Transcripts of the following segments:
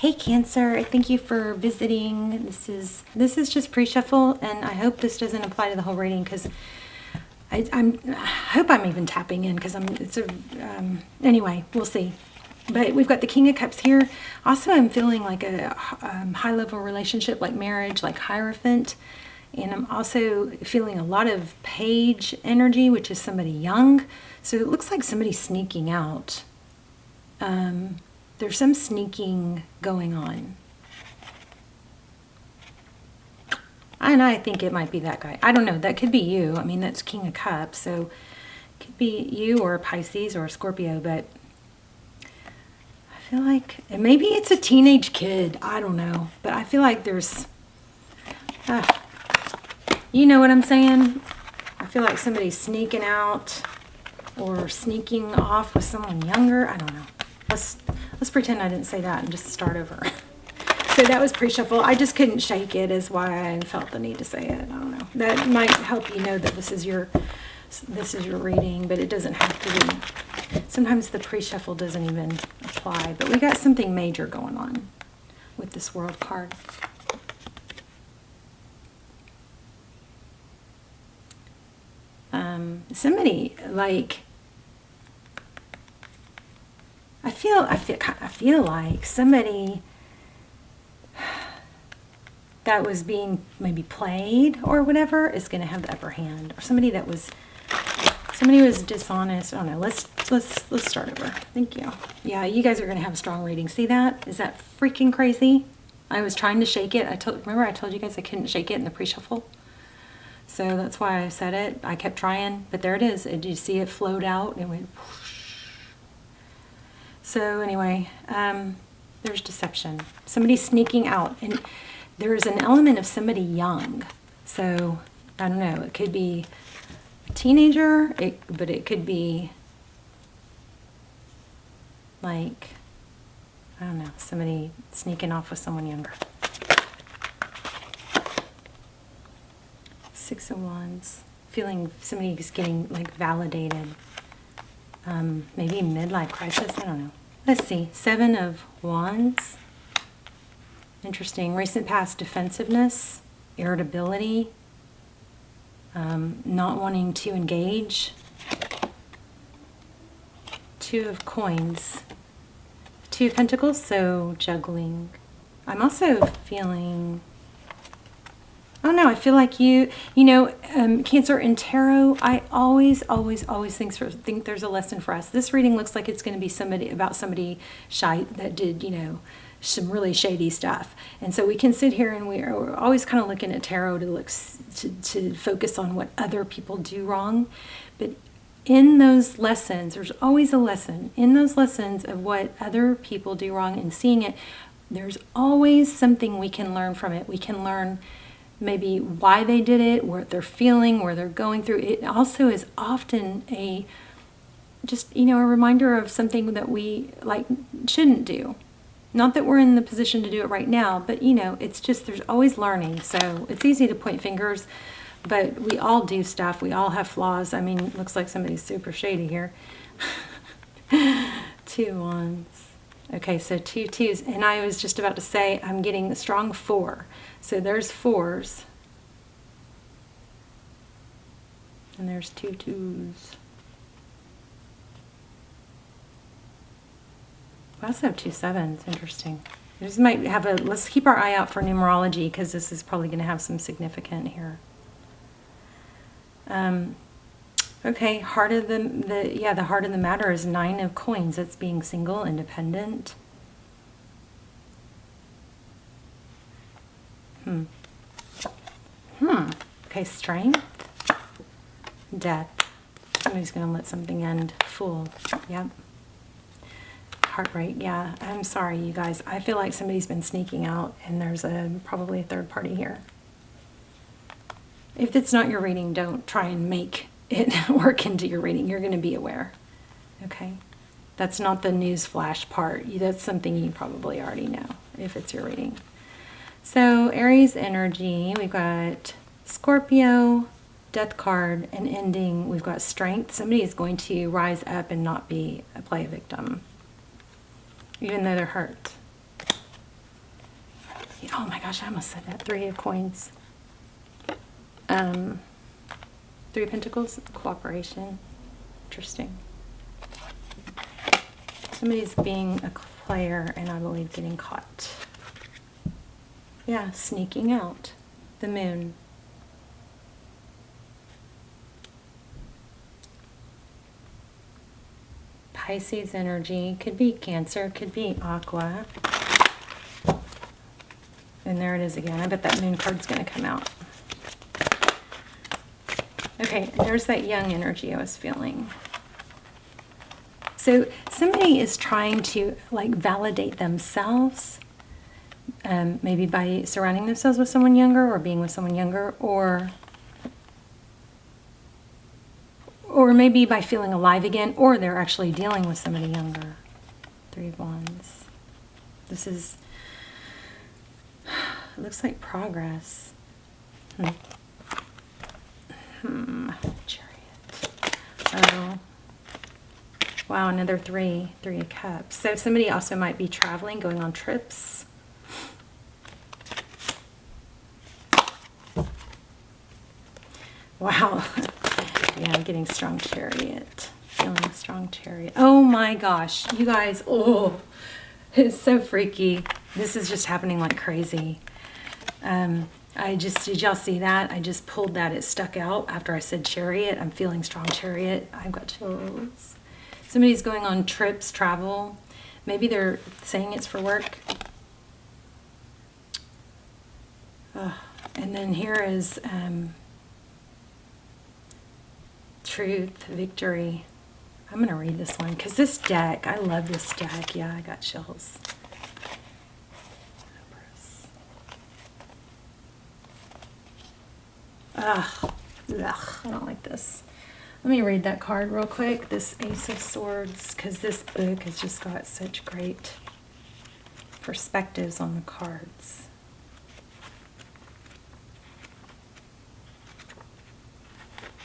Hey Cancer, thank you for visiting. This is just pre-shuffle, and I hope this doesn't apply to the whole reading because I hope I'm even tapping in because anyway, we'll see. But we've got the King of Cups here. Also, I'm feeling like a high-level relationship, like marriage, like Hierophant. And I'm also feeling a lot of Page energy, which is somebody young. So it looks like somebody's sneaking out. There's some sneaking going on. And I think it might be that guy. I don't know. That could be you. I mean, that's King of Cups. So it could be you or Pisces or Scorpio. But I feel like maybe it's a teenage kid. I don't know. But I feel like there's... you know what I'm saying? I feel like somebody's sneaking out or sneaking off with someone younger. I don't know. Let's pretend I didn't say that and just start over. So that was pre-shuffle. I just couldn't shake it is why I felt the need to say it. I don't know. That might help you know that this is your reading, but it doesn't have to be. Sometimes the pre-shuffle doesn't even apply, but we got something major going on with this World card. Somebody like I feel like somebody that was being maybe played or whatever is going to have the upper hand, or somebody was dishonest. I don't know. Let's start over. Thank you. Yeah, you guys are going to have a strong reading. See that? Is that freaking crazy? I was trying to shake it. Remember I told you guys I couldn't shake it in the pre-shuffle. So that's why I said it. I kept trying, but there it is. Did you see it float out? It went whoosh. So anyway, there's deception. Somebody's sneaking out, and there's an element of somebody young. So I don't know. It could be a teenager, but it could be like, I don't know, somebody sneaking off with someone younger. Six of Wands, feeling somebody's getting like validated. Maybe midlife crisis, I don't know. Let's see, Seven of Wands. Interesting. Recent past defensiveness, irritability, not wanting to engage. Two of Coins. Two of Pentacles, so juggling. I'm also feeling... Oh no, I feel like you know, Cancer in tarot, I always think there's a lesson for us. This reading looks like it's going to be somebody shy that did, you know, some really shady stuff. And so we can sit here and we're always kind of looking at tarot to focus on what other people do wrong. But in those lessons, there's always a lesson. In those lessons of what other people do wrong and seeing it, there's always something we can learn from it. We can learn maybe why they did it, what they're feeling, where they're going through. It also is often a reminder of something that we like shouldn't do. Not that we're in the position to do it right now, but you know, it's just there's always learning. So it's easy to point fingers, but we all do stuff. We all have flaws. I mean, it looks like somebody's super shady here. Two Wands. Okay, so two twos, and I was just about to say I'm getting a strong 4. So there's 4s. And there's 2 2s. We also have 2 7s. Interesting. This might have let's keep our eye out for numerology because this is probably going to have some significant here. Okay, heart of the heart of the matter is 9 of Coins. That's being single, independent. Okay, strength, death. Somebody's going to let something end. Fool. Yep. Heartbreak. Yeah, I'm sorry, you guys. I feel like somebody's been sneaking out, and there's probably a third party here. If it's not your reading, don't try and make it work into your reading. You're going to be aware. Okay? That's not the news flash part. That's something you probably already know if it's your reading. So Aries energy, we've got Scorpio, Death card, and ending, we've got Strength. Somebody is going to rise up and not play a victim, even though they're hurt. Oh my gosh, I almost said that. 3 of Coins. 3 of Pentacles, cooperation. Interesting. Somebody's being a player and I believe getting caught. Yeah, sneaking out. The Moon. Pisces energy. Could be Cancer, could be Aqua. And there it is again. I bet that Moon card's going to come out. Okay, there's that young energy I was feeling. So somebody is trying to like validate themselves, maybe by surrounding themselves with someone younger or being with someone younger, or maybe by feeling alive again, or they're actually dealing with somebody younger. 3 of Wands. This is, it looks like progress. Chariot. Oh. Wow, another 3 of Cups. So somebody also might be traveling, going on trips. Wow. Yeah, I'm getting strong Chariot. Feeling a strong Chariot. Oh my gosh, you guys. Oh, it's so freaky. This is just happening like crazy. Did y'all see that? I just pulled that. It stuck out after I said Chariot. I'm feeling strong Chariot. I've got chills. Somebody's going on trips, travel. Maybe they're saying it's for work. And then here is Truth, Victory. I'm going to read this one because this deck, I love this deck. Yeah, I got chills. Ugh, I don't like this. Let me read that card real quick. This Ace of Swords, because this book has just got such great perspectives on the cards.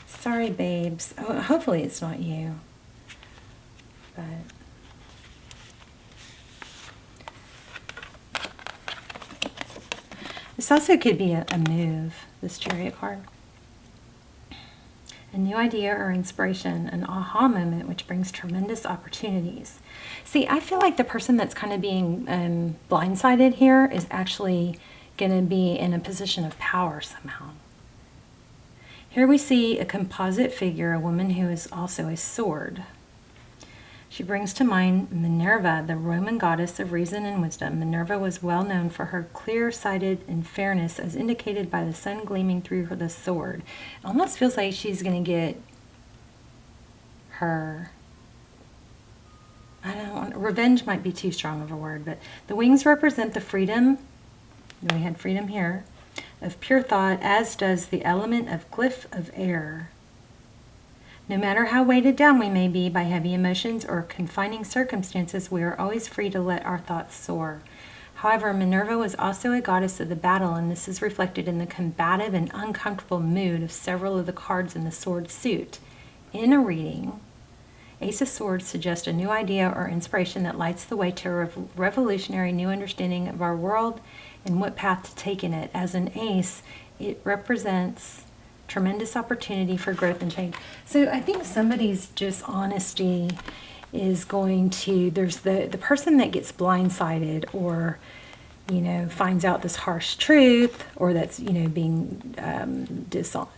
Sorry, babes. Oh, hopefully it's not you. But this also could be a move, this Chariot card. A new idea or inspiration, an aha moment which brings tremendous opportunities. See, I feel like the person that's kind of being blindsided here is actually going to be in a position of power somehow. Here we see a composite figure, a woman who is also a sword. She brings to mind Minerva, the Roman goddess of reason and wisdom. Minerva was well known for her clear-sighted and fairness, as indicated by the sun gleaming through the sword. It almost feels like she's going to get her, revenge might be too strong of a word, but the wings represent the freedom, we had freedom here, of pure thought, as does the element of glyph of air. No matter how weighted down we may be by heavy emotions or confining circumstances, we are always free to let our thoughts soar. However, Minerva was also a goddess of the battle, and this is reflected in the combative and uncomfortable mood of several of the cards in the sword suit. In a reading, Ace of Swords suggests a new idea or inspiration that lights the way to a revolutionary new understanding of our world and what path to take in it. As an ace, it represents tremendous opportunity for growth and change. So I think somebody's just honesty is going to, there's the person that gets blindsided or, finds out this harsh truth, or that's, being,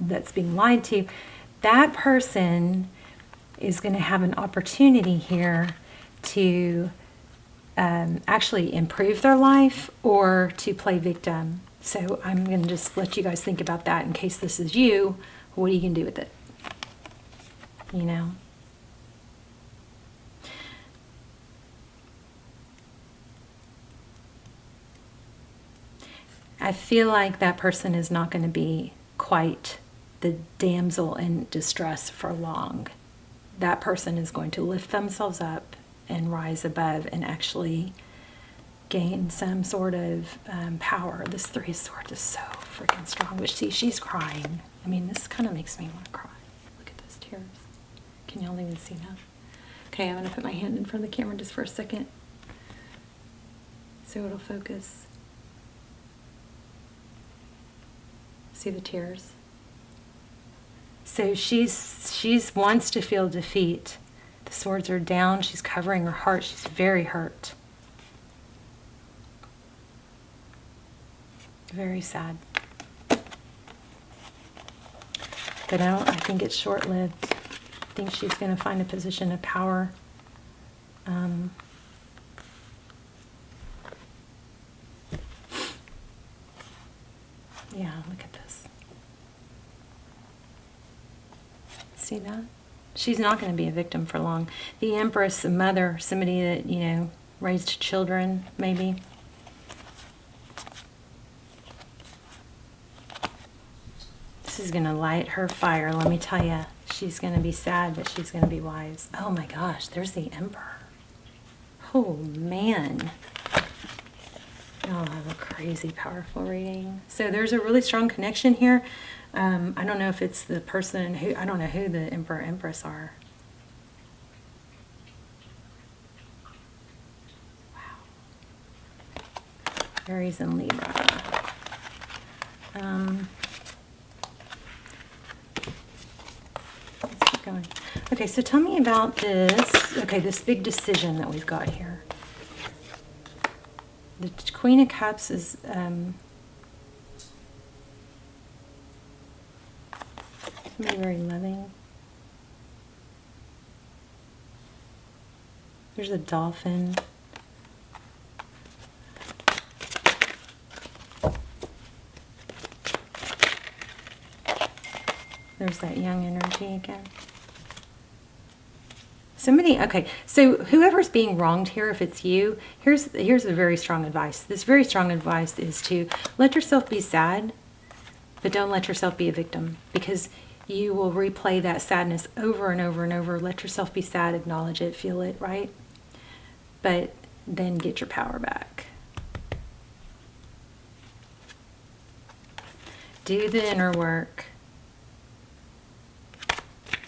that's being lied to. That person is going to have an opportunity here to actually improve their life or to play victim. So I'm going to just let you guys think about that in case this is you. What are you going to do with it? I feel like that person is not going to be quite the damsel in distress for long. That person is going to lift themselves up and rise above and actually gain some sort of power. This 3 of Swords is so freaking strong. But see, she's crying. I mean, this kind of makes me want to cry. Look at those tears. Can y'all even see that? Okay, I'm going to put my hand in front of the camera just for a second so it'll focus. See the tears? So she's wants to feel defeat. The swords are down. She's covering her heart. She's very hurt. Very sad. But I think it's short-lived. I think she's going to find a position of power. Yeah, look at this. See that? She's not going to be a victim for long. The Empress, a mother, somebody that, you know, raised children, maybe. This is going to light her fire, let me tell you. She's going to be sad, but she's going to be wise. Oh my gosh, there's the Emperor. Oh man. I'll have a crazy powerful reading. So there's a really strong connection here. I don't know if it's the person who, I don't know who the Emperor Empress are. Wow. Aries and Libra. Let's keep going. Okay, so tell me about this. Okay, this big decision that we've got here. The Queen of Cups is somebody very loving. There's a dolphin. There's that young energy again. Somebody, okay, so whoever's being wronged here, if it's you, here's a very strong advice. This very strong advice is to let yourself be sad, but don't let yourself be a victim, because you will replay that sadness over and over and over. Let yourself be sad, acknowledge it, feel it, right? But then get your power back. Do the inner work.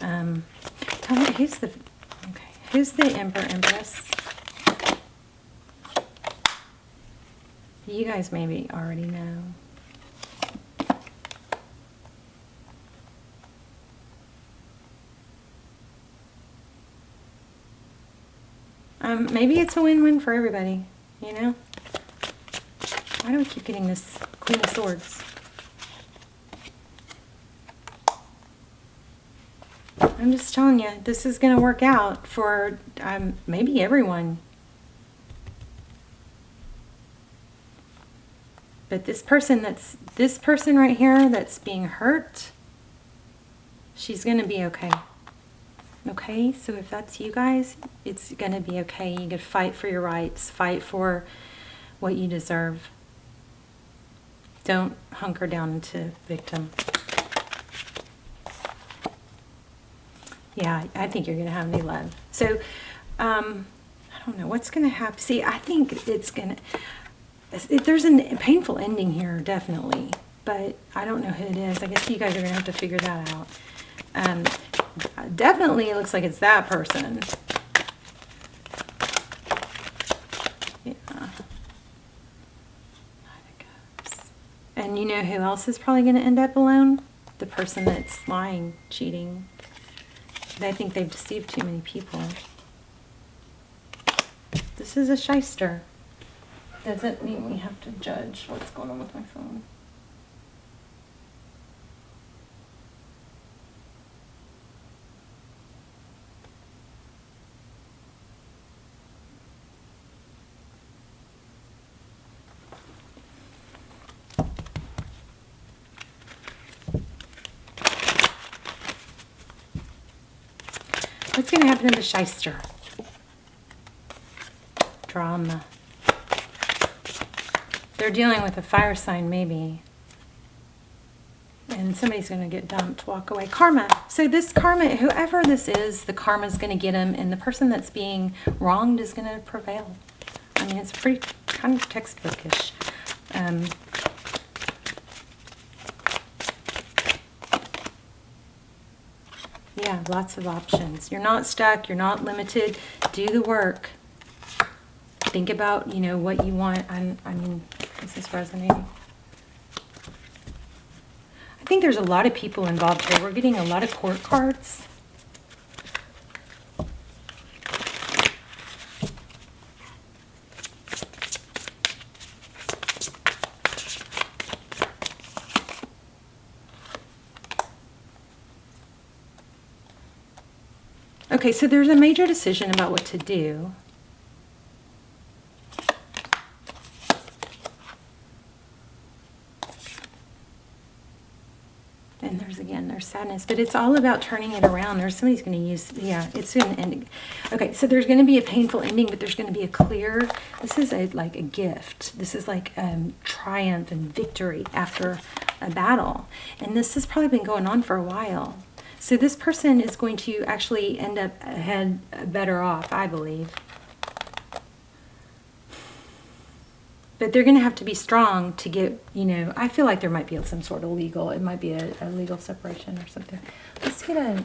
Tell me, who's the Emperor Empress? You guys maybe already know. Maybe it's a win-win for everybody, you know? Why do I keep getting this Queen of Swords? I'm just telling you, this is going to work out for maybe everyone. But this person right here that's being hurt, she's going to be okay. Okay, so if that's you guys, it's going to be okay. You can fight for your rights, fight for what you deserve. Don't hunker down into victim. Yeah, I think you're going to have new love. So, I don't know what's going to happen. See, I think it's going to, there's a painful ending here, definitely. But I don't know who it is. I guess you guys are going to have to figure that out. Definitely it looks like it's that person. Yeah. And you know who else is probably going to end up alone? The person that's lying, cheating. They think they've deceived too many people. This is a shyster. Doesn't mean we have to judge what's going on with my phone. What's going to happen to the shyster? Drama. They're dealing with a fire sign, maybe. And somebody's going to get dumped, walk away. Karma. So this karma, whoever this is, the karma's going to get him, and the person that's being wronged is going to prevail. I mean, it's pretty kind of textbookish. Yeah, lots of options. You're not stuck. You're not limited. Do the work. Think about, you know, what you want. I mean, is this resonating? think there's a lot of people involved here. We're getting a lot of court cards. Okay, so there's a major decision about what to do. And there's sadness, but it's all about turning it around. There's somebody's going to use, yeah, it's going to end. Okay, so there's going to be a painful ending, but there's going to be a clear, this is like a gift. This is like triumph and victory after a battle. And this has probably been going on for a while. So this person is going to actually end up better off, I believe. But they're going to have to be strong to get, you know, I feel like there might be some sort of legal, it might be a legal separation or something. Let's get a,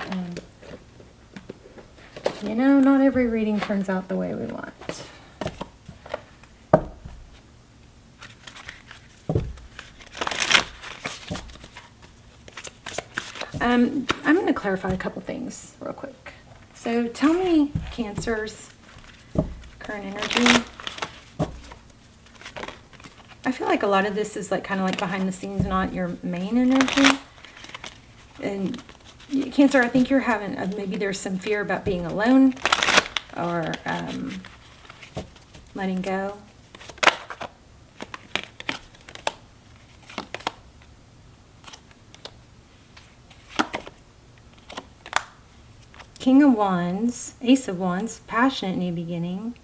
you know, not every reading turns out the way we want. I'm going to clarify a couple things real quick. So tell me, Cancer's current energy. I feel like a lot of this is like kind of like behind the scenes, not your main energy. And Cancer, I think you're having, maybe there's some fear about being alone or letting go. King of Wands, Ace of Wands, passionate new beginning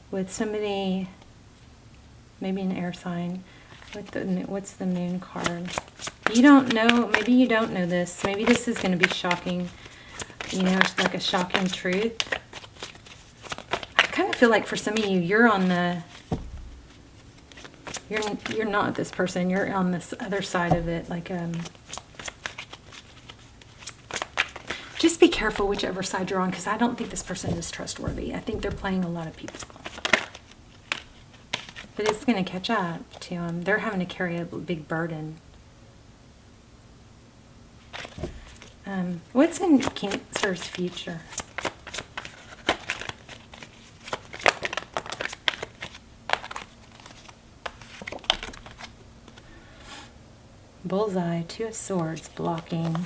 with somebody, maybe an air sign. What's the moon card? You don't know, maybe you don't know this. Maybe this is going to be shocking, you know, it's like a shocking truth. I kind of feel like for some of you, you're on the, you're not this person, you're on this other side of it, like just be careful whichever side you're on, because I don't think this person is trustworthy. I think they're playing a lot of people. But it's going to catch up to them. They're having to carry a big burden. What's in Cancer's future? Bullseye, Two of Swords, blocking.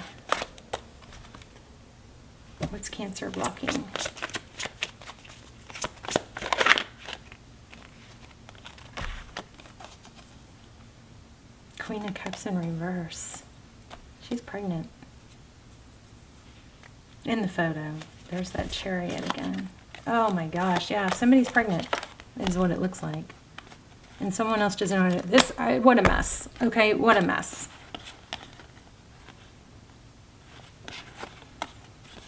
What's Cancer blocking? Queen of Cups in reverse. She's pregnant. In the photo, there's that chariot again. Oh my gosh, yeah, somebody's pregnant is what it looks like. And someone else doesn't know this. What a mess. Okay, what a mess.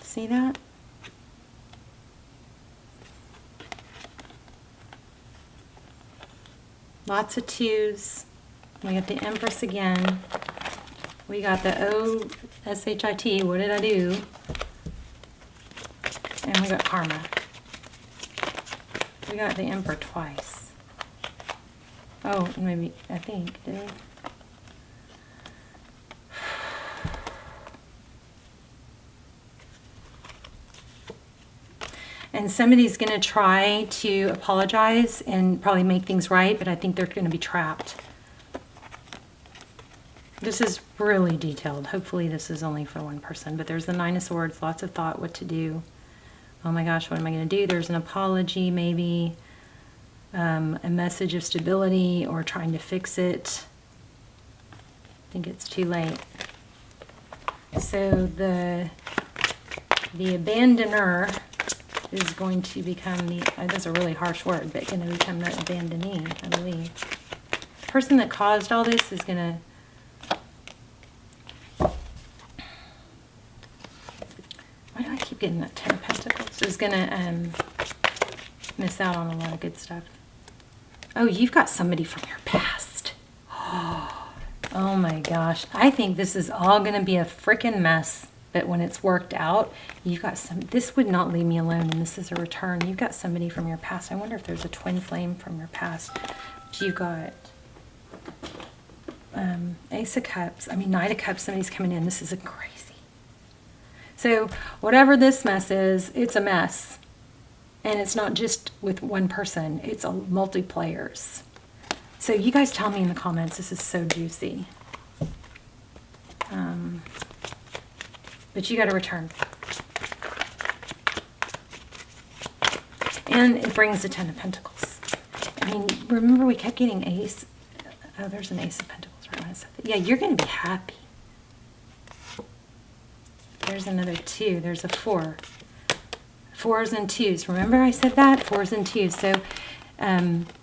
See that? Lots of twos. We got the Empress again. We got the O-S-H-I-T. What did I do? And we got Karma. We got the Emperor twice. Oh, maybe, I think, did we? And somebody's going to try to apologize and probably make things right, but I think they're going to be trapped. This is really detailed. Hopefully this is only for one person, but there's the Nine of Swords, lots of thought, what to do. Oh my gosh, what am I going to do? There's an apology, maybe a message of stability or trying to fix it. I think it's too late. So the abandoner is going to become the, that's a really harsh word, but going to become the abandonee, I believe. The person that caused all this is going to, why do I keep getting that 10 of Pentacles? Is going to miss out on a lot of good stuff. Oh, you've got somebody from your past. Oh my gosh. I think this is all going to be a freaking mess. But when it's worked out, you've got some, this would not leave me alone, and this is a return. You've got somebody from your past. I wonder if there's a twin flame from your past. You got Ace of Cups, Knight of Cups, somebody's coming in. This is crazy. So whatever this mess is, it's a mess. And it's not just with one person, it's a multi-players. So you guys tell me in the comments, this is so juicy. But you got to return. And it brings the Ten of Pentacles. Remember we kept getting Ace. Oh, there's an Ace of Pentacles right when I said that. Yeah, you're going to be happy. There's another 2. There's a 4. 4s and 2s. Remember I said that? 4s and 2s. So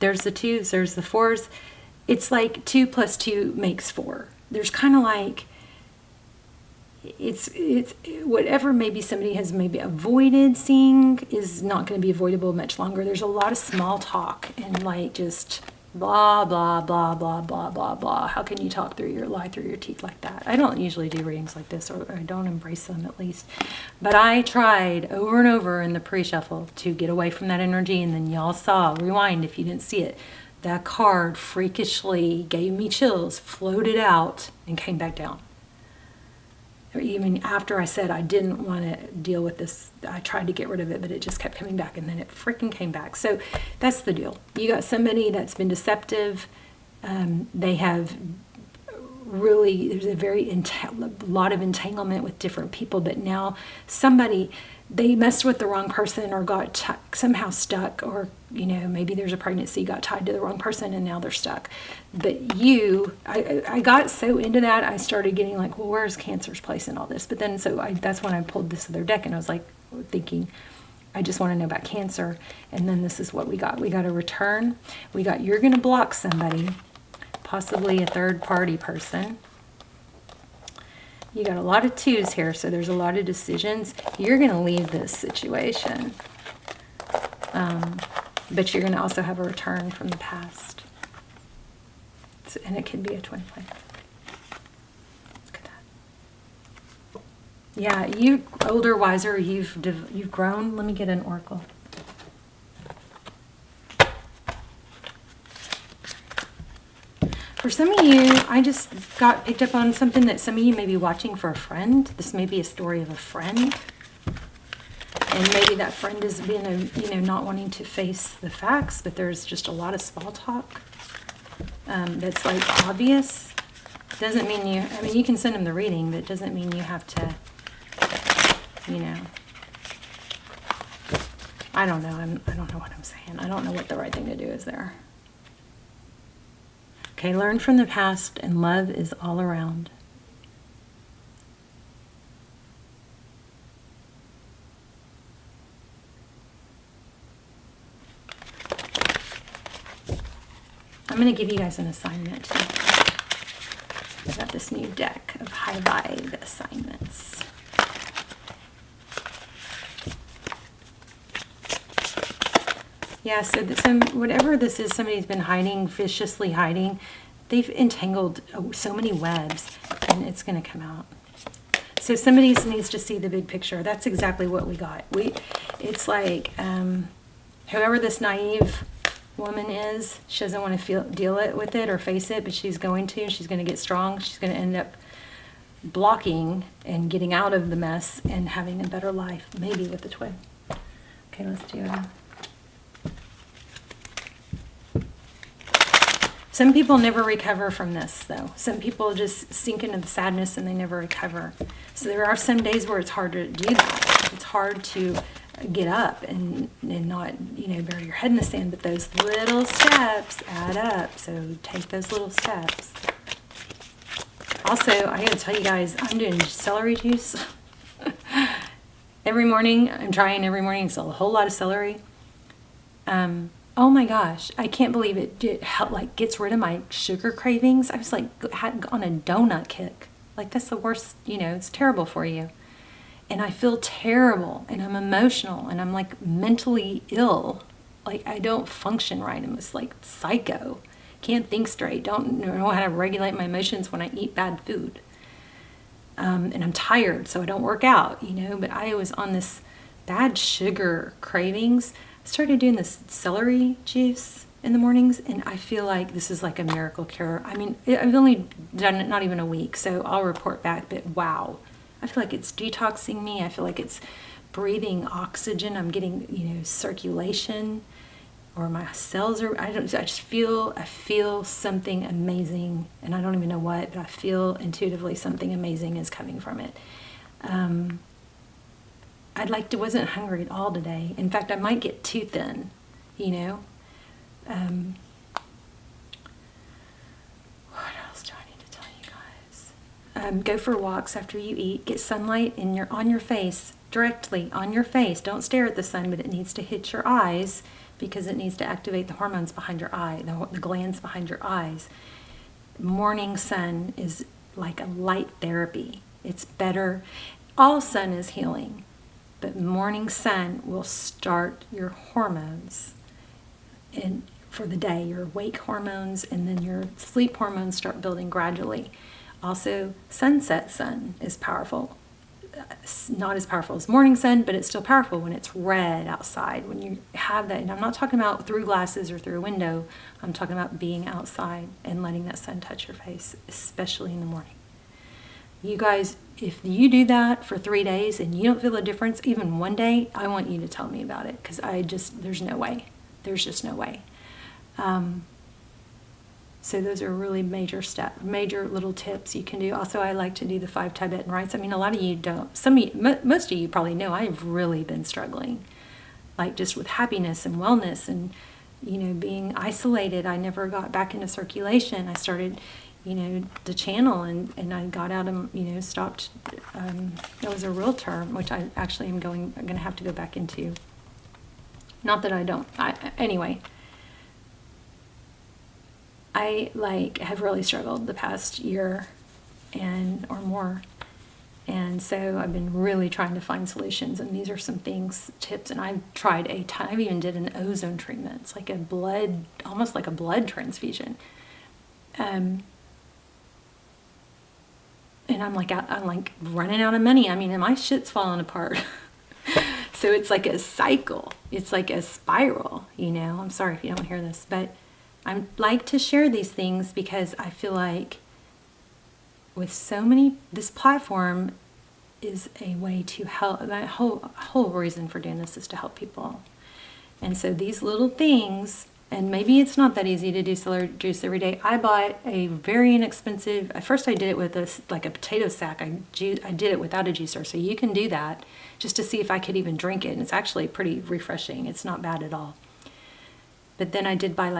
there's the 2s, there's the 4s. It's like 2 plus 2 makes 4. There's kind of like, it's whatever maybe somebody has maybe avoided seeing is not going to be avoidable much longer. There's a lot of small talk and like just blah, blah, blah, blah, blah, blah, blah. How can you lie through your teeth like that? I don't usually do readings like this, or I don't embrace them at least. But I tried over and over in the pre-shuffle to get away from that energy, and then y'all saw, rewind if you didn't see it, that card freakishly gave me chills, floated out, and came back down. Even after I said I didn't want to deal with this, I tried to get rid of it, but it just kept coming back, and then it freaking came back. So that's the deal. You got somebody that's been deceptive. They have really, there's a lot of entanglement with different people, but now they messed with the wrong person or got somehow stuck, or maybe there's a pregnancy, got tied to the wrong person, and now they're stuck. But I got so into that, I started getting like, well, where's Cancer's place in all this? But then that's when I pulled this other deck, and I was like thinking, I just want to know about Cancer. And then this is what we got. We got a return. We got, you're going to block somebody, possibly a third party person. You got a lot of 2s here, so there's a lot of decisions. You're going to leave this situation. But you're going to also have a return from the past. And it could be a twin flame. Look at that. Yeah, you older, wiser, you've grown. Let me get an oracle. For some of you, I just got picked up on something that some of you may be watching for a friend. This may be a story of a friend. And maybe that friend is being not wanting to face the facts, but there's just a lot of small talk that's like obvious. Doesn't mean you can send them the reading, but it doesn't mean you have to, I don't know. I don't know what I'm saying. I don't know what the right thing to do is there. Okay, learn from the past, and love is all around. I'm going to give you guys an assignment too. I got this new deck of high vibe assignments. Yeah, so whatever this is, somebody's been hiding, viciously hiding. They've entangled so many webs, and it's going to come out. So somebody needs to see the big picture. That's exactly what we got. It's like whoever this naive woman is, she doesn't want to deal with it or face it, but she's going to. She's going to get strong. She's going to end up blocking and getting out of the mess and having a better life, maybe with the twin. Okay, let's do it. Some people never recover from this, though. Some people just sink into the sadness and they never recover. So there are some days where it's hard to do that. It's hard to get up and not, bury your head in the sand, but those little steps add up. So take those little steps. Also, I gotta tell you guys, I'm doing celery juice. Every morning, I'm trying every morning. It's a whole lot of celery. Oh my gosh, I can't believe it gets rid of my sugar cravings. I was like on a donut kick. Like that's the worst, it's terrible for you. And I feel terrible, and I'm emotional, and I'm like mentally ill. Like I don't function right. I'm just like psycho. Can't think straight. Don't know how to regulate my emotions when I eat bad food. And I'm tired, so I don't work out, But I was on this bad sugar cravings. Started doing this celery juice, in the mornings, and I feel like this is like a miracle cure. I mean, I've only done it not even a week, so I'll report back, but wow. I feel like it's detoxing me. I feel like it's breathing oxygen. I'm getting, circulation, or my cells are, I feel something amazing, and I don't even know what, but I feel intuitively something amazing is coming from it. Wasn't hungry at all today. In fact, I might get too thin, What else do I need to tell you guys? Go for walks after you eat. Get sunlight on your face, directly on your face. Don't stare at the sun, but it needs to hit your eyes because it needs to activate the hormones behind your eye, the glands behind your eyes. Morning sun is like a light therapy. It's better. All sun is healing, but morning sun will start your hormones for the day, your wake hormones, and then your sleep hormones start building gradually. Also, sunset sun is powerful. It's not as powerful as morning sun, but it's still powerful when it's red outside. When you have that, and I'm not talking about through glasses or through a window, I'm talking about being outside and letting that sun touch your face, especially in the morning. You guys, if you do that for 3 days and you don't feel a difference, even one day, I want you to tell me about it, because there's no way. There's just no way. So those are really major little tips you can do. Also, I like to do the 5 Tibetan rites. I mean, a lot of you don't. Most of you probably know I've really been struggling, like just with happiness and wellness and, being isolated. I never got back into circulation. I started, the channel and I got out and, stopped. That was a real term, which I actually am going to have to go back into. Not that I don't. Anyway. I have really struggled the past year or more, and so I've been really trying to find solutions, and these are some tips, and I've tried a ton. I even did an ozone treatment. It's like almost like a blood transfusion, and I'm like running out of money. I mean, and my shit's falling apart. So it's like a cycle. It's like a spiral, I'm sorry if you don't hear this, but I like to share these things because I feel like with so many, this platform is a way to help. The whole reason for doing this is to help people. And so these little things, and maybe it's not that easy to do celery juice every day. I bought a very inexpensive, at first I did it with a potato sack. I did it without a juicer, so you can do that just to see if I could even drink it. And it's actually pretty refreshing. It's not bad at all. But then I did buy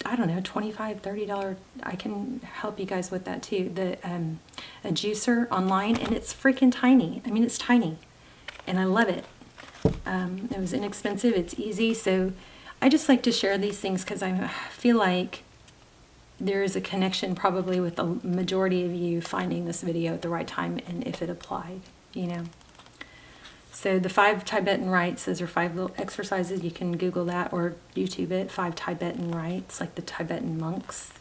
$25, $30, I can help you guys with that too. A juicer online, and it's freaking tiny. I mean, it's tiny, and I love it. It was inexpensive, it's easy, so I just like to share these things because I feel like there is a connection probably with the majority of you finding this video at the right time and if it applied, So the 5 Tibetan rites, those are 5 little exercises. You can Google that or YouTube it. 5 Tibetan rites, like the Tibetan monks.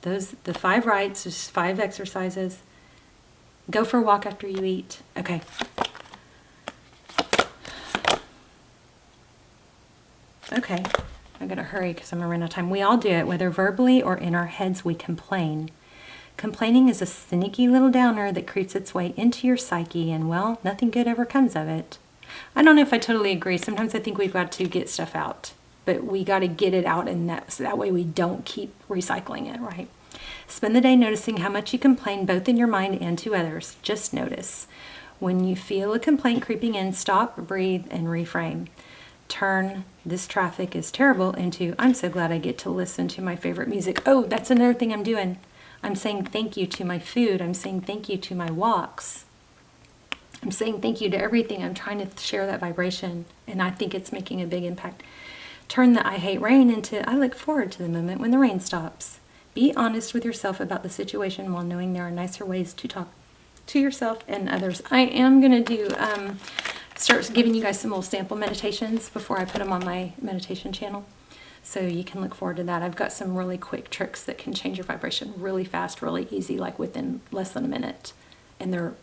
The 5 rites, just 5 exercises. Go for a walk after you eat. Okay. Okay, I gotta hurry because I'm gonna run out of time. We all do it, whether verbally or in our heads we complain. Complaining is a sneaky little downer that creeps its way into your psyche, and well, nothing good ever comes of it. I don't know if I totally agree. Sometimes I think we've got to get stuff out, but we got to get it out, and so that way we don't keep recycling it, right? Spend the day noticing how much you complain, both in your mind and to others. Just notice. When you feel a complaint creeping in, stop, breathe, and reframe. Turn "this traffic is terrible" into "I'm so glad I get to listen to my favorite music." Oh, that's another thing I'm doing. I'm saying thank you to my food. I'm saying thank you to my walks. I'm saying thank you to everything. I'm trying to share that vibration, and I think it's making a big impact. Turn the "I hate rain" into "I look forward to the moment when the rain stops." Be honest with yourself about the situation while knowing there are nicer ways to talk to yourself and others. I am going to do start giving you guys some little sample meditations before I put them on my meditation channel. So you can look forward to that. I've got some really quick tricks that can change your vibration really fast, really easy, like within less than a minute. And they're